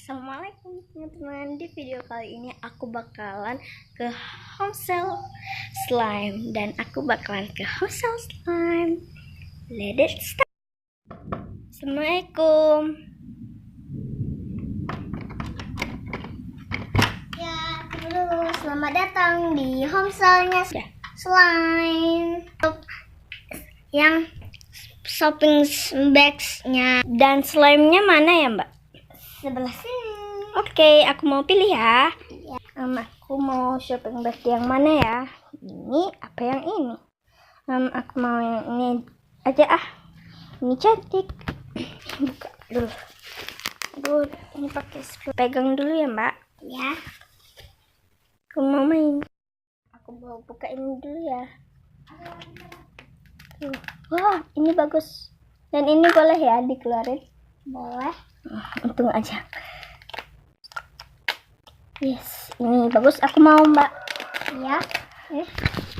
Assalamualaikum teman-teman. Di video kali ini aku bakalan ke Homesell Slime. Dan aku bakalan ke Homesell Slime. Let's start. Assalamualaikum. Ya, dulu selamat datang di Homesellnya Slime. Yang shopping bags-nya Dan slime-nya mana ya, Mbak? sebelah sini. Oke, aku mau pilih ya. Aku mau shopping bag yang mana ya? Ini apa yang ini? Aku mau yang ini aja ah. Ini cantik. Buka dulu. Aduh, ini pakai spray. Pegang dulu ya, Mbak. Ya. Aku mau main. Aku mau buka ini dulu ya. Wah, ini bagus. Dan ini boleh ya dikeluarin? Boleh. Untung aja. Yes, ini bagus. Aku mau, Mbak. Ya.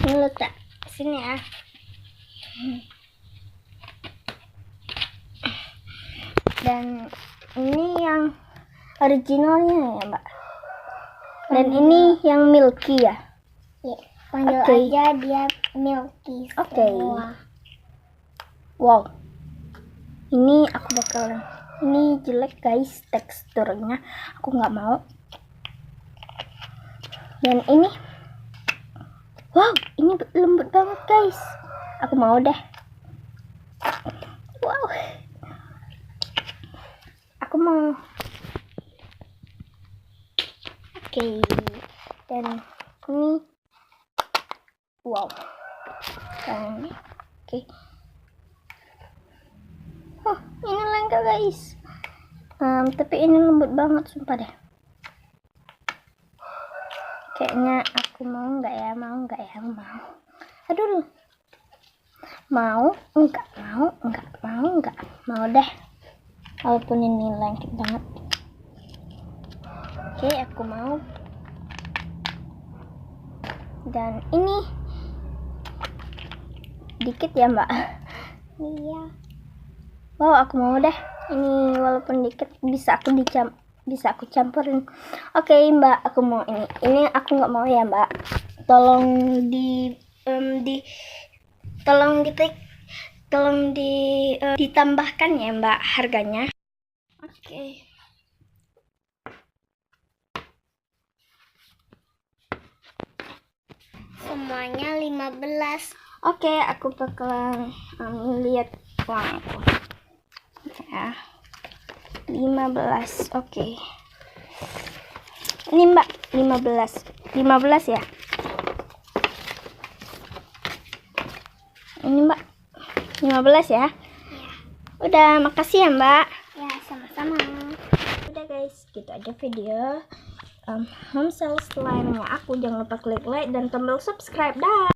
Ini letak sini ya. Dan ini yang originalnya ya, Mbak. Dan ini yang milky ya. Ya, panggil Oke. aja dia milky. Oke. semua. Wow. Ini aku bakalan. Ini jelek guys teksturnya. Aku nggak mau. Dan ini. Wow, ini lembut banget guys. Aku mau deh. Wow. Aku mau. Oke. Dan ini. Wow. Dan ini. Oke. Oh, ini lengket guys. Tapi ini lembut banget sumpah deh. Kayaknya aku mau nggak ya? Mau nggak ya? Mau. Aduh. Mau? Enggak. Mau? Enggak. Mau? Enggak. Mau deh. Walaupun ini lengket banget. Oke, aku mau. Dan ini dikit ya, Mbak. Iya. Wow, aku mau deh. Ini walaupun dikit bisa aku campurin. Oke, Mbak, aku mau ini. Ini aku nggak mau ya, Mbak. Tolong ditambahkan ya, Mbak, harganya. Oke. Semuanya 15. Oke, aku bakalan lihat uangku. Ya. 15. Oke. Ini Mbak, 15. 15 ya. Ini Mbak. 15 ya. Udah, makasih ya, Mbak. Ya, sama-sama. Udah guys, gitu aja video Homesell Slime-nya aku. Jangan lupa klik like dan tombol subscribe. Dah.